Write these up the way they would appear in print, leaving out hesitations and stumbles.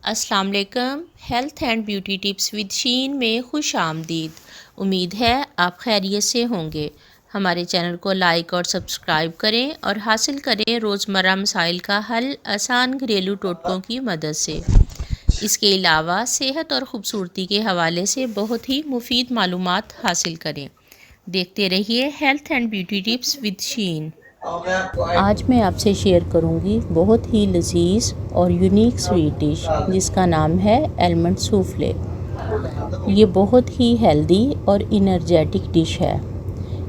अस्सलाम वालेकुम। Health and beauty tips with Sheen में खुश आमदीद। उम्मीद है आप खैरियत से होंगे। हमारे चैनल को लाइक और सब्सक्राइब करें और हासिल करें रोज़मर्रा मसाइल का हल आसान घरेलू टोटकों की मदद से। इसके अलावा सेहत और ख़ूबसूरती के हवाले से बहुत ही मुफीद मालूमात हासिल करें। देखते रहिए health and beauty tips with Sheen. आज मैं आपसे शेयर करूंगी बहुत ही लजीज और यूनिक स्वीट डिश जिसका नाम है आलमंड सूफले। ये बहुत ही हेल्दी और इनर्जेटिक डिश है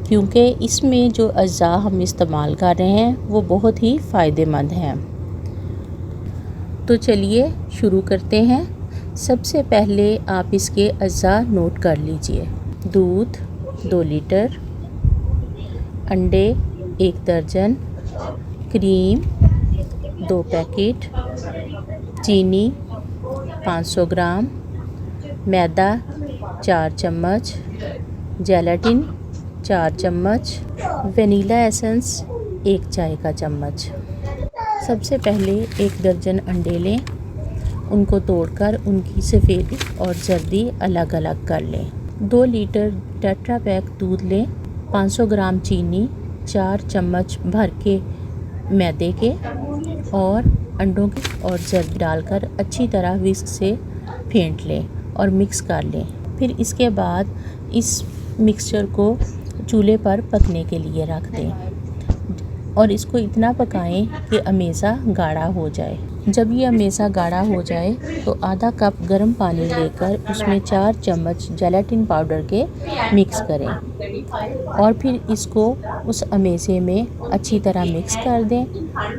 क्योंकि इसमें जो अज़्ज़ा हम इस्तेमाल कर रहे हैं वो बहुत ही फ़ायदेमंद हैं। तो चलिए शुरू करते हैं। सबसे पहले आप इसके अज़्ज़ा नोट कर लीजिए। दूध 2 लीटर, अंडे 1 दर्जन, क्रीम 2 पैकेट, चीनी 500 ग्राम, मैदा 4 चम्मच, जेलाटिन 4 चम्मच, वनीला एसेंस 1 चाय का चम्मच। सबसे पहले 1 दर्जन अंडे लें, उनको तोड़कर उनकी सफ़ेदी और जर्दी अलग अलग कर लें। 2 लीटर टेट्रा पैक दूध लें, 500 ग्राम चीनी, 4 चम्मच भर के मैदे के और अंडों के और जर्दी डालकर अच्छी तरह विस्क से फेंट लें और मिक्स कर लें। फिर इसके बाद इस मिक्सचर को चूल्हे पर पकने के लिए रख दें और इसको इतना पकाएं कि अमेज़ा गाढ़ा हो जाए। जब ये अमेज़ा गाढ़ा हो जाए तो आधा कप गर्म पानी लेकर उसमें 4 चम्मच जेलाटिन पाउडर के मिक्स करें और फिर इसको उस अमेज़े में अच्छी तरह मिक्स कर दें।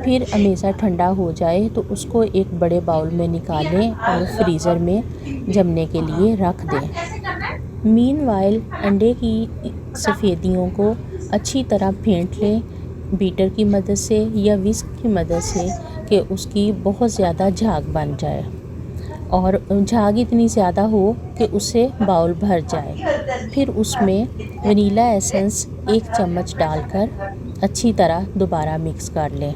फिर अमेज़ा ठंडा हो जाए तो उसको एक बड़े बाउल में निकालें और फ्रीज़र में जमने के लिए रख दें। मीनवाइल अंडे की सफ़ेदियों को अच्छी तरह फेंट लें बीटर की मदद से या विस्क की मदद से कि उसकी बहुत ज़्यादा झाग बन जाए और झाग इतनी ज़्यादा हो कि उससे बाउल भर जाए। फिर उसमें वनीला एसेंस 1 चम्मच डालकर अच्छी तरह दोबारा मिक्स कर लें।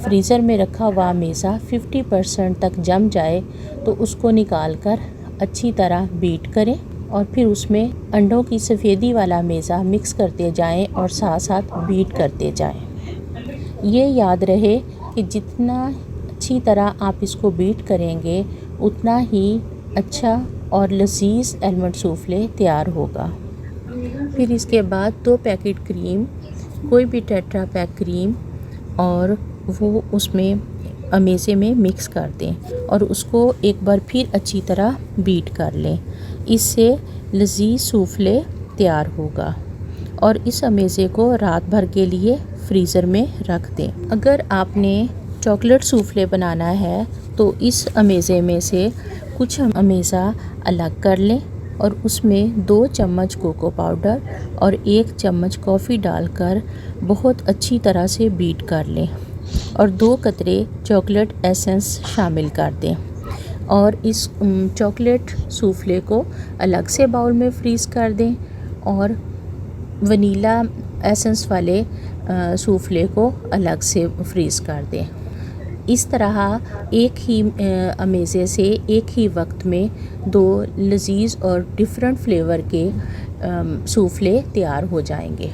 फ्रीज़र में रखा हुआ मेज़ा 50% तक जम जाए तो उसको निकाल कर अच्छी तरह बीट करें और फिर उसमें अंडों की सफ़ेदी वाला मेज़ा मिक्स करते जाएं और साथ साथ बीट करते जाएं। ये याद रहे कि जितना अच्छी तरह आप इसको बीट करेंगे उतना ही अच्छा और लजीज आलमंड सूफले तैयार होगा। फिर इसके बाद 2 पैकेट क्रीम, कोई भी टेट्रा पैक क्रीम, और वो उसमें अमेज़े में मिक्स कर दें और उसको एक बार फिर अच्छी तरह बीट कर लें। इससे लजीज सूफले तैयार होगा और इस अमेज़े को रात भर के लिए फ्रीज़र में रख दें। अगर आपने चॉकलेट सूफले बनाना है तो इस अमेज़े में से कुछ अमेज़ा अलग कर लें और उसमें 2 चम्मच कोको पाउडर और 1 चम्मच कॉफ़ी डालकर बहुत अच्छी तरह से बीट कर लें और 2 कतरे चॉकलेट एसेंस शामिल कर दें और इस चॉकलेट सूफले को अलग से बाउल में फ्रीज़ कर दें और वनीला एसेंस वाले सूफले को अलग से फ्रीज़ कर दें। इस तरह एक ही अमेज़े से एक ही वक्त में 2 लजीज और डिफरेंट फ्लेवर के सूफले तैयार हो जाएंगे।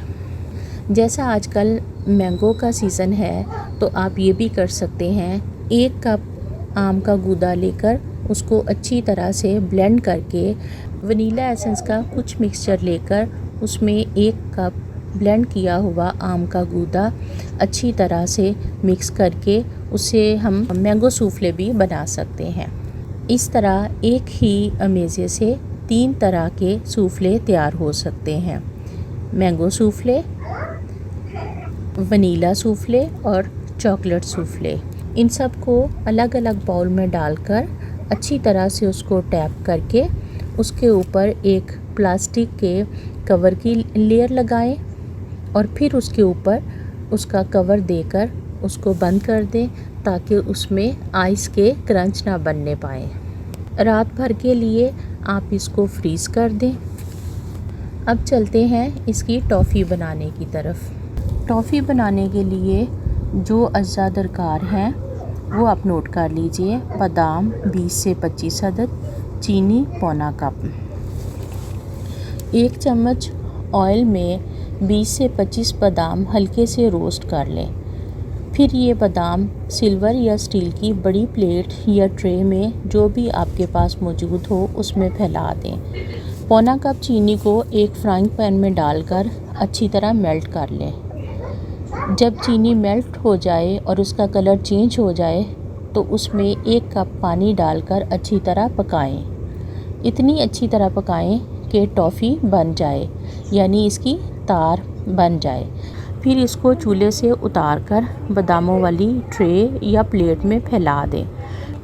जैसा आजकल मैंगो का सीज़न है तो आप ये भी कर सकते हैं। 1 कप आम का गूदा लेकर उसको अच्छी तरह से ब्लेंड करके वनीला एसेंस का कुछ मिक्सचर लेकर उसमें 1 कप ब्लेंड किया हुआ आम का गूदा अच्छी तरह से मिक्स करके उसे हम मैंगो सूफले भी बना सकते हैं। इस तरह एक ही अमेज़े से 3 तरह के सूफले तैयार हो सकते हैं। मैंगो सूफले, वनीला सूफले और चॉकलेट सूफले। इन सब को अलग अलग बाउल में डालकर अच्छी तरह से उसको टैप करके उसके ऊपर एक प्लास्टिक के कवर की लेयर लगाएं और फिर उसके ऊपर उसका कवर देकर उसको बंद कर दें ताकि उसमें आइस के क्रंच ना बनने पाए। रात भर के लिए आप इसको फ्रीज़ कर दें। अब चलते हैं इसकी टॉफ़ी बनाने की तरफ। टॉफ़ी बनाने के लिए जो अज्जा दरकार हैं वो आप नोट कर लीजिए। बादाम 20 से 25 अदद, चीनी पौना कप। 1 चम्मच ऑयल में 20 से 25 बादाम हल्के से रोस्ट कर लें। फिर ये बादाम सिल्वर या स्टील की बड़ी प्लेट या ट्रे में जो भी आपके पास मौजूद हो उसमें फैला दें। पौना कप चीनी को एक फ्राइंग पैन में डालकर अच्छी तरह मेल्ट कर लें। जब चीनी मेल्ट हो जाए और उसका कलर चेंज हो जाए तो उसमें 1 कप पानी डालकर अच्छी तरह पकाएं। इतनी अच्छी तरह पकाएं कि टॉफ़ी बन जाए, यानी इसकी तार बन जाए। फिर इसको चूल्हे से उतार कर बादामों वाली ट्रे या प्लेट में फैला दें।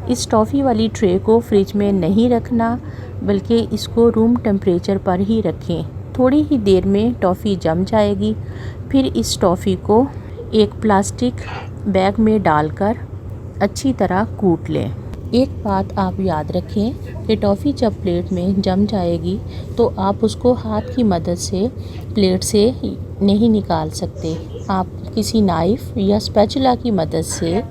इस टॉफ़ी वाली ट्रे को फ्रिज में नहीं रखना, बल्कि इसको रूम टेम्परेचर पर ही रखें। थोड़ी ही देर में टॉफ़ी जम जाएगी। फिर इस टॉफ़ी को एक प्लास्टिक बैग में डालकर अच्छी तरह कूट लें। एक बात आप याद रखें कि टॉफ़ी जब प्लेट में जम जाएगी तो आप उसको हाथ की मदद से प्लेट से नहीं निकाल सकते। आप किसी नाइफ़ या स्पैचुला की मदद से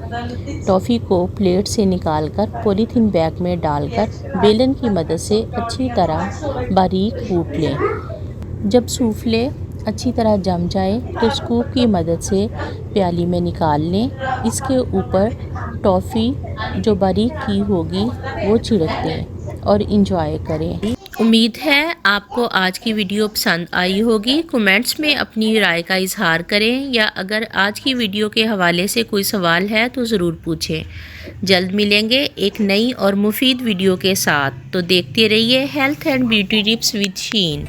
टॉफ़ी को प्लेट से निकालकर पॉलीथीन बैग में डालकर बेलन की मदद से अच्छी तरह बारीक कूट लें। जब सूफले अच्छी तरह जम जाए तो स्कूप की मदद से प्याली में निकाल लें। इसके ऊपर टॉफ़ी जो बारीक की होगी वो छिड़क दें और इंजॉय करें। उम्मीद है आपको आज की वीडियो पसंद आई होगी। कमेंट्स में अपनी राय का इजहार करें, या अगर आज की वीडियो के हवाले से कोई सवाल है तो ज़रूर पूछें। जल्द मिलेंगे एक नई और मुफीद वीडियो के साथ। तो देखते रहिए health and beauty tips with sheen.